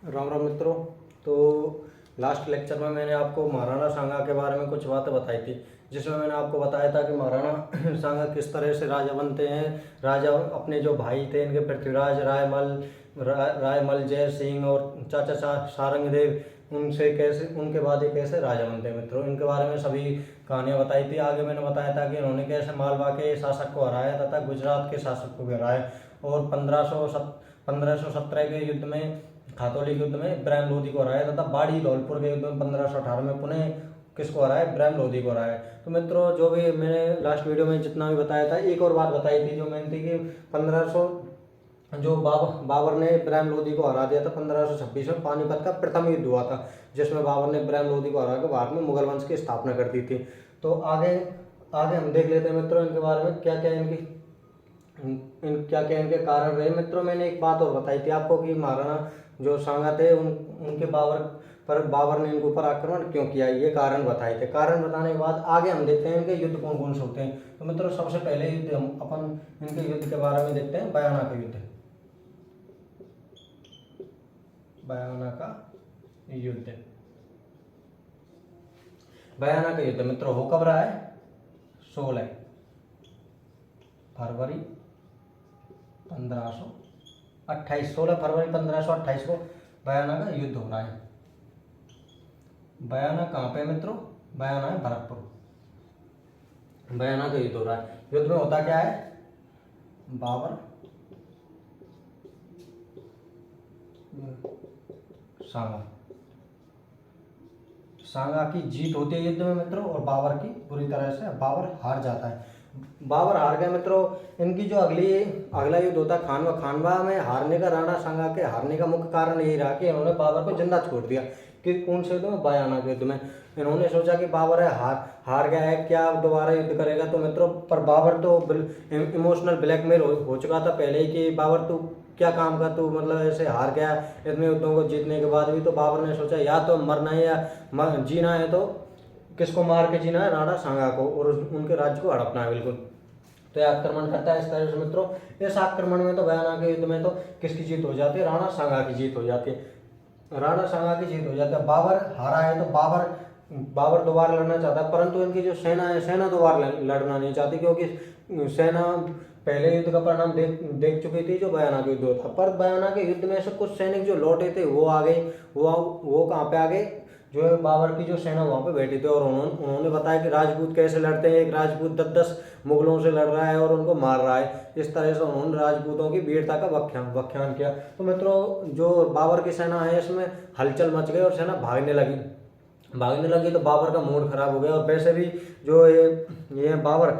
राम राम मित्रों। तो last lecture में मैंने आपको महाराणा सांगा के बारे में कुछ बातें बताई थी, जिसमें मैंने आपको बताया था कि महाराणा सांगा किस तरह से राजा बनते हैं। राजा अपने जो भाई थे इनके पृथ्वीराज, रायमल, जय सिंह और चाचा सारंग देव, उनसे कैसे, उनके बाद ये कैसे राजा बनते हैं मित्रों, इनके बारे में सभी कहानियाँ बताई थी। आगे मैंने बताया था कि इन्होंने कैसे मालवा के शासक को हराया तथा गुजरात के शासक को भी हराया, और 1517 के युद्ध में, खातौली के युद्ध में इब्राहिम लोदी को हराया तथा बाड़ी धौलपुर के युद्ध में 1518 में पुनः किसको हराया, इब्राहिम लोदी को हराया। तो मित्रों, जो भी मैंने लास्ट वीडियो में जितना भी बताया था, एक और बात बताई थी जो मैंने थी कि 1500 जो बाबर ने इब्राहिम लोदी को हरा दिया था 1526 में, पानीपत का प्रथम युद्ध हुआ था, जिसमें बाबर ने इब्राहिम लोदी को हरा के बाद में मुगल वंश की स्थापना कर दी थी। तो आगे आगे हम देख लेते हैं मित्रों इनके बारे में, क्या क्या इनके कारण रहे। मित्रों, मैंने एक बात और बताई थी आपको कि महाराणा जो सांगा थे उनके बाबर ने इनके ऊपर आक्रमण क्यों किया, ये कारण बताए थे। कारण बताने के बाद आगे हम देखते हैं इनके युद्ध कौन कौन से होते हैं। तो मित्रों, सबसे पहले युद्ध हम अपन इनके युद्ध के बारे में देखते हैं, बयाना का युद्ध। बयाना का युद्ध, बयाना का युद्ध मित्रों हो कब रहा है, 16 फरवरी 1528, 16 फरवरी 1528 को बयाना का युद्ध हो रहा है। बयाना कहाँ पे मित्रों, बयाना है भरतपुर। बयाना का युद्ध हो रहा है। युद्ध में होता क्या है, बाबर सांगा सांगा की जीत होती है युद्ध में मित्रों, और बाबर की पूरी तरह से बाबर हार जाता है। बाबर हार गए मित्रों। इनकी जो अगला युद्ध होता है खानवा। खानवा में हारने का, राणा सांगा के हारने का मुख्य कारण यही रहा कि इन्होंने बाबर को जिंदा छोड़ दिया। कि कौन से युद्ध में, बयाना के युद्ध में। इन्होंने सोचा कि बाबर है हार गया है, क्या दोबारा युद्ध करेगा। तो मित्रों, पर बाबर तो इमोशनल ब्लैकमेल हो चुका था पहले ही कि बाबर तू क्या काम का, तू मतलब ऐसे हार गया इतने युद्धों को जीतने के बाद भी। तो बाबर ने सोचा या तो मरना है या जीना है, तो किसको मार के जीना है, राणा सांगा को, और उनके राज्य को हड़पना है बिल्कुल। तो यह आक्रमण करता है इस तरह से मित्रों। इस आक्रमण में तो, बयाना के युद्ध में तो किसकी जीत हो जाती है, राणा सांगा की जीत हो जाती है। राणा सांगा की जीत हो जाती है। बाबर हारा है तो बाबर दोबारा लड़ना चाहता है, परंतु इनकी जो सेना है, सेना दोबारा लड़ना नहीं चाहती, क्योंकि सेना पहले युद्ध का परिणाम देख चुकी थी जो बयाना का युद्ध होता। पर बयाना के युद्ध में से कुछ सैनिक जो लौटे थे वो आ गए। वो कहाँ पे आ गए, जो है बाबर की जो सेना वहां पे बैठी थी, और उन्होंने बताया कि राजपूत कैसे लड़ते हैं। एक राजपूत 10-10 मुगलों से लड़ रहा है और उनको मार रहा है। इस तरह से उन्होंने राजपूतों की वीरता का व्याख्यान किया। तो मित्रों, जो बाबर की सेना है इसमें हलचल मच गई और सेना भागने लगी। तो बाबर का मूड खराब हो गया। और वैसे भी जो ये बाबर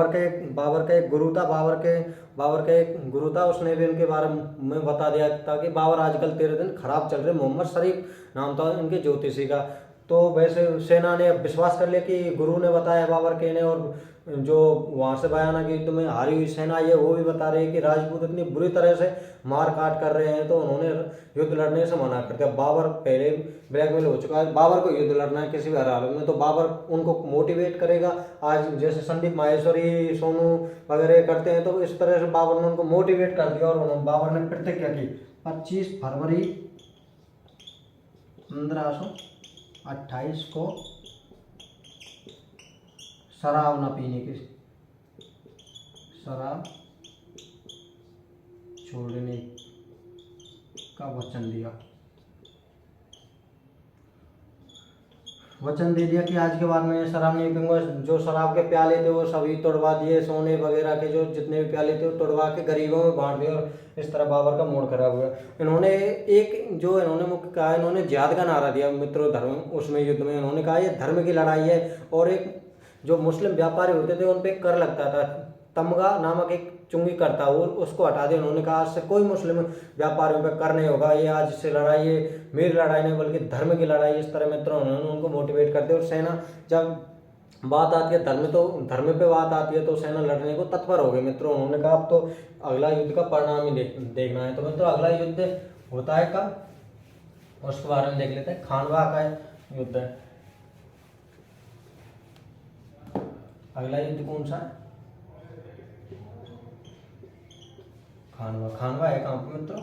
का एक गुरु था, बाबर का एक गुरु था, उसने भी इनके बारे में बता दिया था कि बाबर आजकल तेरे दिन खराब चल रहे। मोहम्मद शरीफ नाम था इनके ज्योतिषी का। तो वैसे सेना ने विश्वास कर लिया कि गुरु ने बताया बाबर के ने, और जो वहां से बयाना के युद्ध में हारी हुई सेना ये वो भी बता रही है कि राजपूत इतनी बुरी तरह से मार काट कर रहे हैं, तो उन्होंने युद्ध लड़ने से मना कर दिया। बाबर पहले ब्लैकमेल हो चुका है, बाबर को युद्ध लड़ना है किसी भी हालत में, तो बाबर उनको मोटिवेट करेगा। आज जैसे संदीप माहेश्वरी, सोनू वगैरह करते हैं, तो इस तरह से बाबर ने उनको मोटिवेट कर दिया, और बाबर ने प्रतिज्ञा की 25 फरवरी 1528 को शराब न पीने की, शराब छोड़ने का वचन दे दिया कि आज के बाद मैं शराब नहीं पीऊंगा। जो शराब के प्याले थे वो सभी तोड़वा दिए, सोने वगैरह के जो जितने भी प्याले थे वो तोड़वा के गरीबों में बांट दिए, और इस तरह बाबर का मूड खराब हुआ। इन्होंने मुख्य कहा, इन्होंने जिहाद का नारा दिया मित्रों। धर्म उसमें युद्ध में इन्होंने कहा ये धर्म की लड़ाई है। और एक जो मुस्लिम व्यापारी होते थे उन पर कर लगता था, तमगा नामक एक चुंगी करता, वो उसको हटा दिया। उन्होंने कहा आज से कोई मुस्लिम व्यापारियों पर कर नहीं होगा, ये आज से लड़ाई है मेरी लड़ाई नहीं बल्कि धर्म की लड़ाई। इस तरह मित्रों उन्होंने उनको मोटिवेट कर दिया। और सेना जब बात आती है धर्म पे बात आती है तो सेना लड़ने को तत्पर हो गई मित्रों। उन्होंने कहा अब तो अगला युद्ध का परिणाम ही देखना है। तो मित्रों, अगला युद्ध होता है कब, उसके बारे में देख लेते हैं। खानवा का युद्ध है अगला युद्ध। कौन सा है, खानवा है कहाँ पे मित्रों,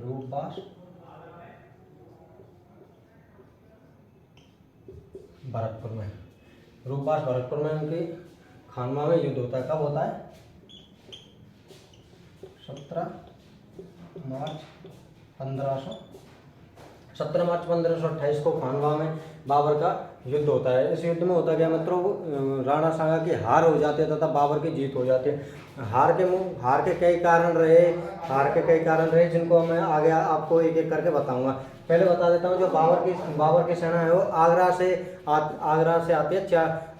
रूपबास भरतपुर में, रूपबास भरतपुर में उनकी खानवा में युद्ध होता है। कब होता है? 17 मार्च 1528 को खानवा में बाबर का युद्ध होता है। इस युद्ध में होता क्या मित्रों, राणा सांगा की हार हो जाती है तथा बाबर की जीत हो जाती है। हार के कई कारण रहे जिनको मैं आगे आपको एक एक करके बताऊंगा। पहले बता देता हूँ, जो बाबर की सेना है वो आगरा से आती है।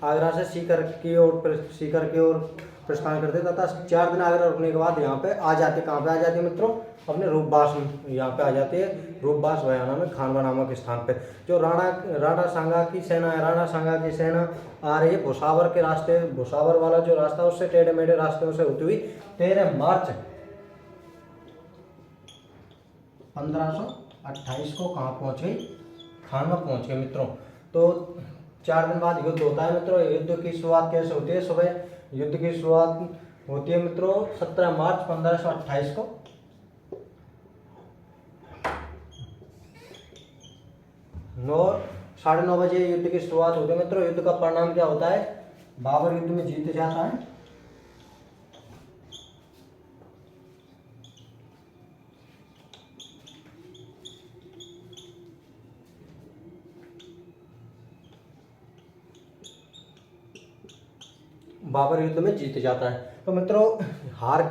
आगरा से सीकर की ओर प्रस्थान करते तथा 4 दिन आगरा रुकने के बाद यहाँ पे आ जाते। कहाँ पे आ जाती है मित्रों? अपने रूपबास में यहाँ पे आ जाती है, रूपबास भयाना में, खानवा नामक स्थान पे। जो राणा सांगा की सेना है, राणा सांगा की सेना आ रही है भुसावर के रास्ते, भुसावर वाला जो रास्ता है उससे टेढ़े मेढ़े रास्तों से होती हुई 13 मार्च 1528 को कहाँ पहुँच गई? खानवा पहुँच गए मित्रों। तो 4 दिन बाद युद्ध होता है मित्रों। युद्ध की शुरुआत कैसे होती है? सुबह युद्ध की शुरुआत होती है मित्रों 17 मार्च 1528 को। 9:30 बजे युद्ध की शुरुआत होती है मित्रों। युद्ध का परिणाम क्या होता है? बाबर युद्ध में जीत जाता है। बाबर युद्ध में जीत जाता है। तो मित्रों,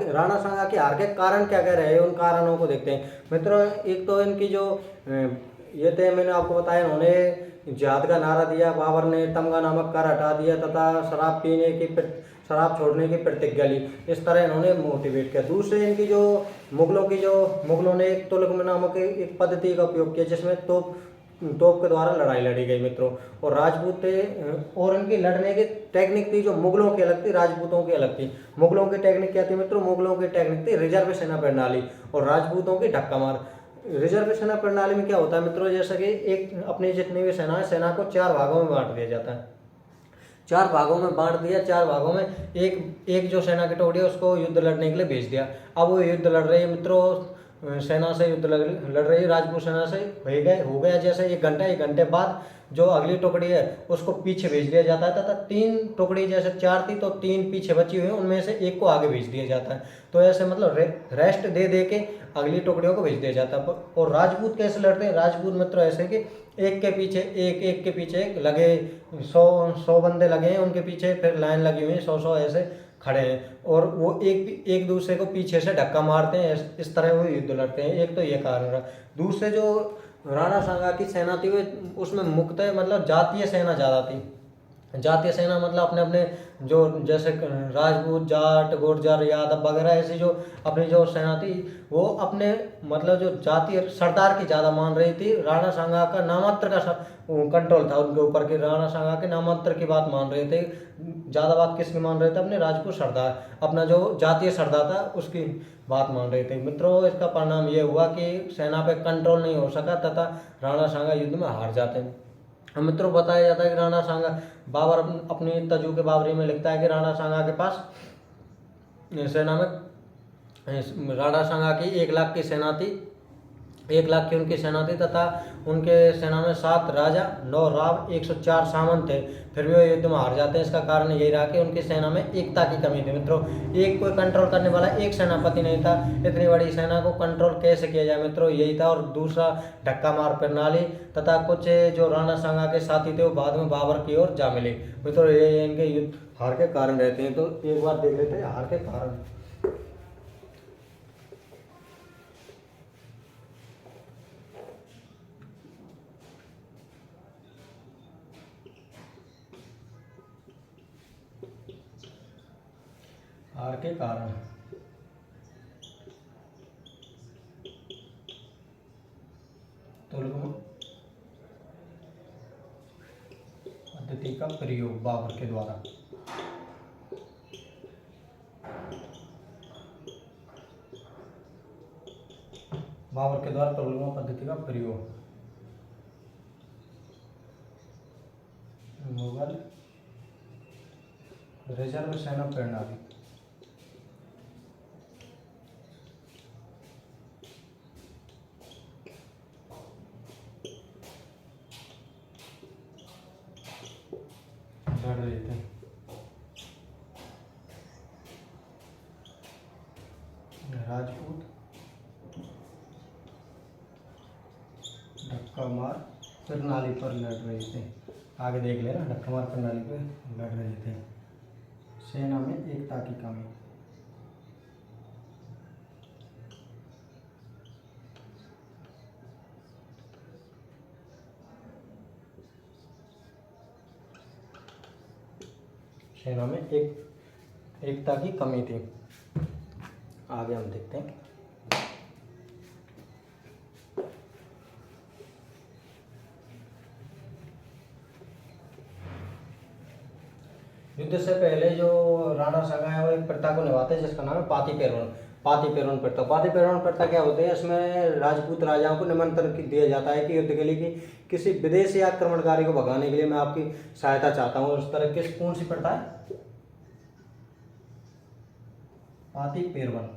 राणा सांगा की हार के कारण क्या क्या रहे, उन कारणों को देखते हैं मित्रों। एक तो इनकी जो ये थे, मैंने आपको बताया, इन्होंने जिहाद का नारा दिया। बाबर ने तमगा नामक कर हटा दिया तथा शराब छोड़ने की प्रतिज्ञा ली। इस तरह इन्होंने मोटिवेट किया। दूसरे, इनकी जो मुगलों ने एक तुगलक नामक एक पद्धति का उपयोग किया जिसमें तोप के द्वारा लड़ाई लड़ी गई मित्रों। और राजपूत थे, और इनकी लड़ने की टेक्निक थी जो मुगलों की अलग थी, राजपूतों की अलग थी। मुगलों की टेक्निक क्या थी मित्रों? मुगलों की टेक्निक थी रिजर्व सेना प्रणाली, और राजपूतों की धक्का मार। रिजर्व सेना प्रणाली में क्या होता है मित्रों? जैसे कि एक अपनी जितनी भी सेना है, सेना को 4 भागों में बांट दिया जाता है। 4 भागों में बांट दिया। 4 भागों में एक जो सेना की टुकड़ी है उसको युद्ध लड़ने के लिए भेज दिया। अब वो युद्ध लड़ रही है मित्रों, सेना से युद्ध लड़ रही है, राजपूत सेना से हो गया जैसे 1 घंटे बाद जो अगली टुकड़ी है उसको पीछे भेज दिया जाता है तथा 3 टुकड़ी, जैसे 4 थी तो 3 पीछे बची हुई है, उनमें से एक को आगे भेज दिया जाता है। तो ऐसे मतलब रेस्ट दे के अगली टुकड़ियों को भेज दिया जाता है। और राजपूत कैसे लड़ते हैं? राजपूत मित्रों ऐसे कि एक के पीछे एक लगे, 100 बंदे लगे हैं उनके पीछे, फिर लाइन लगी हुई है, 100 ऐसे खड़े हैं, और वो एक दूसरे को पीछे से धक्का मारते हैं। इस तरह वो युद्ध लड़ते हैं। एक तो ये कारण रहा। दूसरे, जो राणा सांगा की सेना थी वो, उसमें मुख्यतः मतलब जातीय सेना ज़्यादा थी। जातीय सेना मतलब अपने अपने जो, जैसे राजपूत, जाट, गुर्जर, यादव वगैरह, ऐसी जो अपनी जो सेना थी वो अपने मतलब जो जातीय सरदार की ज़्यादा मान रही थी। राणा सांगा का नामात्र का कंट्रोल था उनके ऊपर कि राणा सांगा के नामात्र की बात मान रहे थे। ज़्यादा बात किसकी मान रहे थे? अपने राजपूत सरदार, अपना जो जातीय सरदार था उसकी बात मान रहे थे मित्रों। इसका परिणाम ये हुआ कि सेना पे कंट्रोल नहीं हो सका तथा राणा सांगा युद्ध में हार जाते हैं। मित्रों, बताया जाता है कि राणा सांगा, बाबर अपनी तजु के बाबरी में लिखता है कि राणा सांगा के पास सेना में, राणा सांगा की 1 लाख की सेना थी, 1 लाख की उनकी सेना थी तथा उनके सेना में 7 राजा, 9 राव, 104 सामंत थे। फिर भी वो युद्ध में हार जाते हैं। इसका कारण यही रहा कि उनकी सेना में एकता की कमी थी मित्रों। एक कोई कंट्रोल करने वाला एक सेनापति नहीं था। इतनी बड़ी सेना को कंट्रोल कैसे किया जाए मित्रों, यही था। और दूसरा, धक्का मार प्रणाली तथा कुछ जो राणा सांगा के साथी थे वो बाद में बाबर की ओर जा मिले मित्रों। ये इनके युद्ध हार के कारण रहते हैं। तो एक बार देख लेते हैं हार के कारण। हार के कारण, तुगलक पद्धति का प्रयोग बाबर के द्वारा। बाबर के द्वारा तुगलक पद्धति का प्रयोग। मुगल रिजर्व सेना प्रणाली। लड़ रहे थे। राजपूत धक्का मार प्रणाली पर लड़ रहे थे। आगे देख लेना, धक्का मार प्रणाली पर लड़ रहे थे। सेना में एकता की कमी। सेना में एकता की कमी थी। आगे हम देखते हैं। युद्ध से पहले जो राणा संगा है वो एक प्रथा को निभाते हैं जिसका नाम है पाती पेरवन। पाती पेरवन प्रथा। पाती पेरवन प्रथा क्या होती है? इसमें राजपूत राजाओं को निमंत्रण दिया जाता है कि युद्ध के लिए कि किसी विदेशी आक्रमणकारी को भगाने के लिए मैं आपकी सहायता चाहता हूँ। उस तरह किस कौन सी प्रथा है? पाती पेरवन।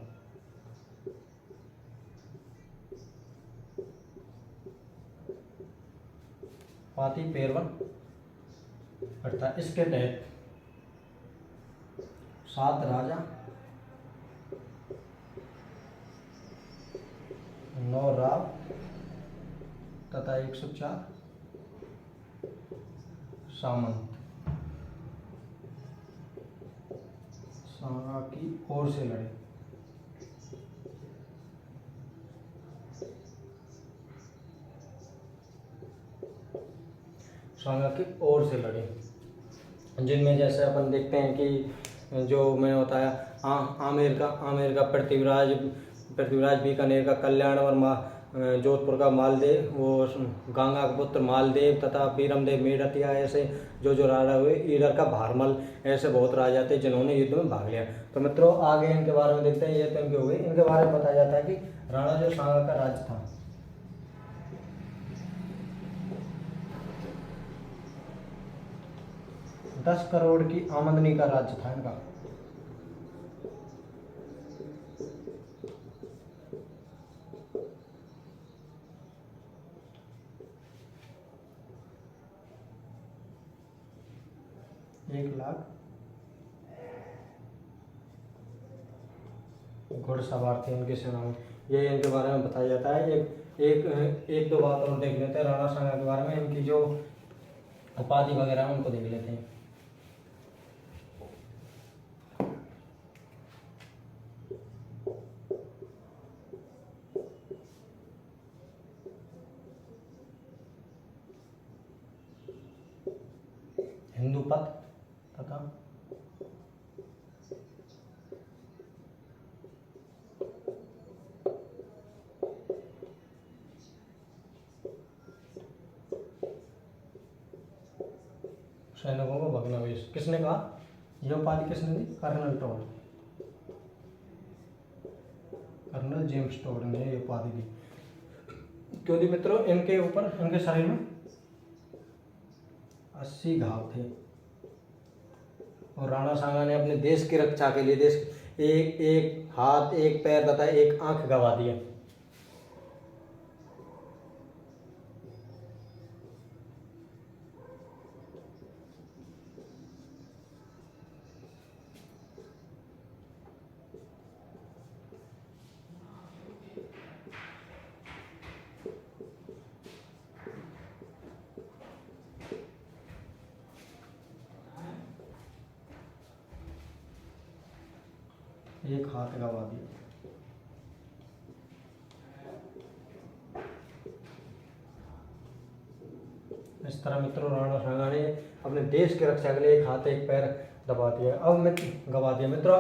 पाती पेरवन प्रथा। इसके तहत 7 राजा 9 राव तथा 104 सामंत सांगा की ओर से लड़े। सांगा की ओर से लड़े, जिनमें जैसे अपन देखते हैं कि जो मैंने बताया आमेर का पृथ्वीराज बीकानेर का कल्याण और जोधपुर का मालदेव, वो गंगा का पुत्र मालदेव तथा बीरमदेव मेड़तिया, ऐसे जो राजा हुए। ईडर का भारमल, ऐसे बहुत राजा थे जिन्होंने युद्ध में भाग लिया। तो मित्रों आगे इनके बारे में देखते हैं। ये तो इनके हुए। इनके बारे में बताया जाता है कि राणा जो सांगा का राज्य था, दस करोड़ की आमदनी का राज्य था इनका। एक लाख घुड़सवार थे इनकी सेना में। ये इनके बारे में बताया जाता है। एक दो बात और देख लेते हैं राणा सांगा के बारे में। इनकी जो उपाधि वगैरह है उनको देख लेते हैं। हिंदूपथ तथा सैनिकों को भग्नावेश। किसने कहा? यह उपाधि किसने दी? Colonel Tod, colonel James Tod ने यह उपाधि दी। क्यों दी मित्रों? इनके ऊपर, इनके शरीर में 80 घाव थे और राणा सांगा ने अपने देश की रक्षा के लिए एक हाथ, एक पैर तथा एक आंख गंवा दिया। एक हाथ गंवा दिया। इस तरह मित्रों राणा सांगा ने अपने देश की रक्षा के लिए एक हाथ, एक पैर दबा दिया। अब गंवा दिया। मित्रों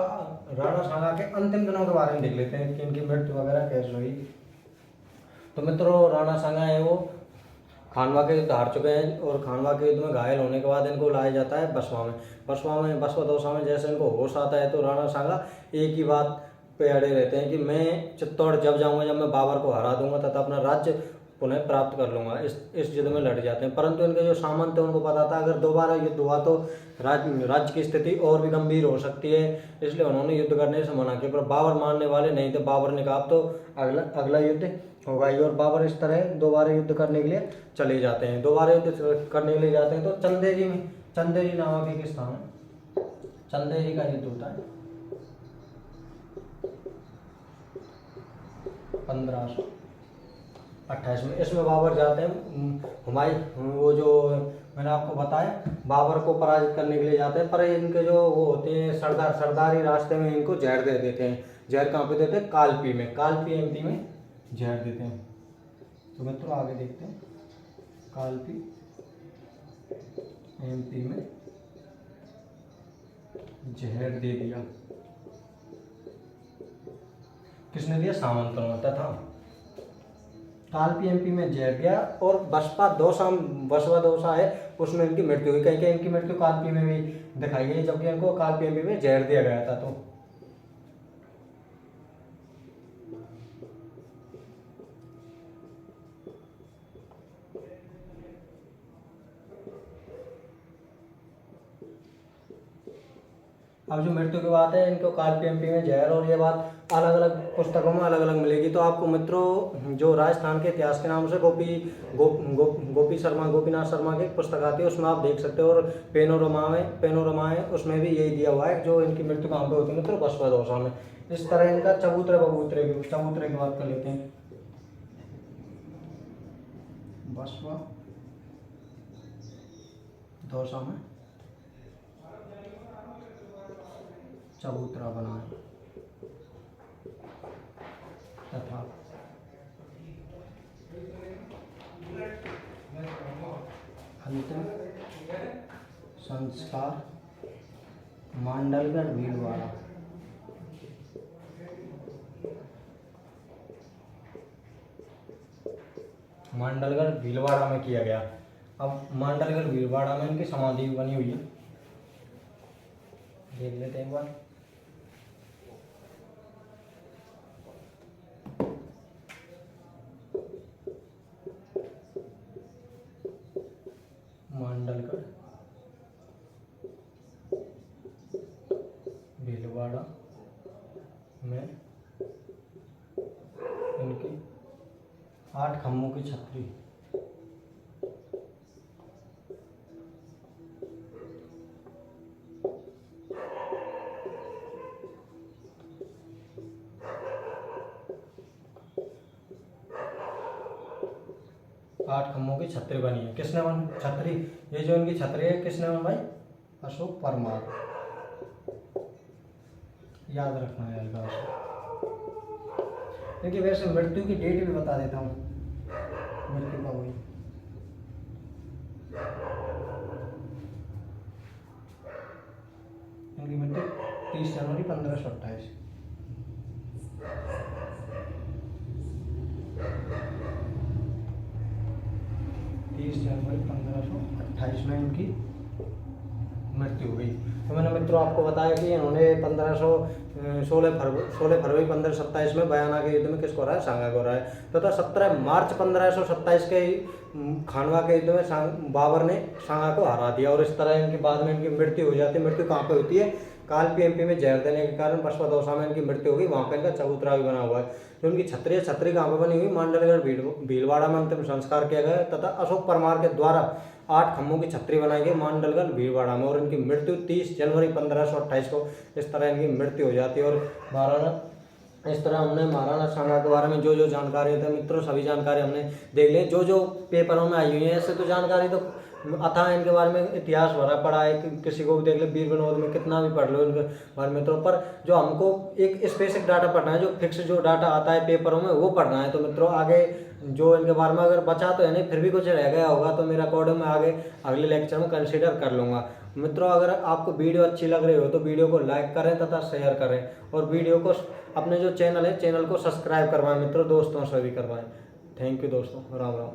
राणा सांगा के अंतिम दिनों के बारे में देख लेते हैं कि इनकी मृत्यु वगैरह कैसे हुई। तो मित्रों राणा सांगा है वो खानवा के युद्ध हार चुके हैं और खानवा के युद्ध में घायल होने के बाद इनको लाया जाता है बसवा दौसा में। जैसे इनको होश आता है तो राणा सांगा एक ही बात पे अड़े रहते हैं कि मैं चित्तौड़ जब जाऊंगा जब मैं बाबर को हरा दूंगा तथा अपना राज्य पुनः प्राप्त कर लूंगा। इस युद्ध में लड़ जाते हैं। परंतु इनके जो सामंत थे उनको पता था अगर दोबारा युद्ध हुआ तो राज्य की स्थिति और भी गंभीर हो सकती है, इसलिए उन्होंने युद्ध करने से मना किया। पर बाबर मानने वाले नहीं थे। बाबर ने कहा तो अगला युद्ध होगा ही। और बाबर इस तरह दोबारा युद्ध करने के लिए चले जाते हैं। दोबारा युद्ध करने के लिए जाते हैं तो चंदेरी नामक एक स्थान है, चंदेरी का युद्ध होता है 1528 में। इसमें बाबर जाते हैं, हुमायूं वो जो मैंने आपको बताया बाबर को पराजित करने के लिए जाते हैं, पर इनके जो वो होते हैं सरदारी रास्ते में इनको जहर दे देते हैं। जहर कहाँ पे देते हैं? कालपी में, कालपी एमपी में जहर देते हैं। तो मित्रों आगे देखते हैं, कालपी एमपी में जहर दे दिया। किसने दिया? सामंतों ने। तथा कालपी एमपी में जहर दिया और बसपा दौसा है उसमें इनकी मृत्यु हुई। कहीं कहीं इनकी मृत्यु कालपी में भी दिखाई गई, जबकि इनको कालपी एमपी में जहर दिया गया था। तो अब जो मृत्यु की बात है, इनको कालपी एमपी में जहर, और ये बात अलग अलग पुस्तकों में अलग अलग मिलेगी। तो आपको मित्रों जो राजस्थान के इतिहास के नाम से गोपीनाथ शर्मा की एक पुस्तक आती है, उसमें आप देख सकते हो। और पेनोरमा है उसमें भी यही दिया हुआ है जो इनकी मृत्यु कहाँ पे होती है मित्रों? बसपा दौसा में। इस तरह इनका चबूतरे की बात कर लेते हैं। बसपा दौसा में चबूतरा बना है तथा अंतिम संस्कार मांडलगढ़ भीलवाड़ा। मांडलगढ़ भीलवाड़ा में किया गया। अब मांडलगढ़ भीलवाड़ा में इनकी समाधि बनी हुई है, देख लेते हैं एक बार। मांडलगढ़ भीलवाड़ा में इनकी 8 खम्भों की छतरी। आठ खम्भों की छतरी बनी है। किसने बन छतरी? ये जो इनकी छतरी है किसने बनवाई? अशोक परमार। याद रखना है यार। देखिए वैसे मृत्यु की डेट भी बता देता हूँ, मृत्यु का हुई। इनकी मृत्यु 30 जनवरी 1528। जनवरी 1528 में इनकी मृत्यु हुई। तो मैंने मित्रों आपको बताया कि इन्होंने 16 फरवरी 1527 में बयाना के युद्ध में किसको हराया? सांगा को हराया। तथा 17 मार्च 1527 के खानवा के युद्ध में बाबर ने सांगा को हरा दिया। और इस तरह इनके बाद में इनकी मृत्यु हो जाती है। मृत्यु कहाँ पे होती है? कालपी एमपी में जहर देने के कारण बसपा दौसा में इनकी मृत्यु होगी। वहाँ पे इनका चबूतरा भी बना हुआ है। जो उनकी छतरी कहाँ पे बनी हुई? मांडलगढ़ भीलवाड़ा में अंतिम संस्कार किया गया तथा अशोक परमार के द्वारा 8 खम्भों की छतरी बनाई गई मांडलगढ़ भीलवाड़ा में। और इनकी मृत्यु 30 जनवरी 1528 को इस तरह इनकी मृत्यु हो जाती है। और महाराणा इस तरह हमने महाराणा सांगा के बारे में जो जो जानकारी थी मित्रों सभी जानकारी हमने देख ली। जो जो पेपरों में आई हुई है ऐसे तो जानकारी तो अथाह इनके बारे में इतिहास भरा पड़ा है कि किसी को भी देख ले, वीर विनोद में कितना भी पढ़ लो इनके बारे में। तो पर जो हमको एक स्पेसिफिक डाटा पढ़ना है, जो फिक्स जो डाटा आता है पेपरों में वो पढ़ना है। तो मित्रों आगे जो इनके बारे में अगर बचा तो है नहीं, फिर भी कुछ रह गया होगा तो मेरा अकॉर्डिंग में आगे अगले लेक्चर में कंसिडर कर लूँगा। मित्रों अगर आपको वीडियो अच्छी लग रही हो तो वीडियो को लाइक करें तथा शेयर करें, और वीडियो को अपने जो चैनल है चैनल को सब्सक्राइब करवाएं मित्रों, दोस्तों से भी करवाएं। थैंक यू दोस्तों, राम राम।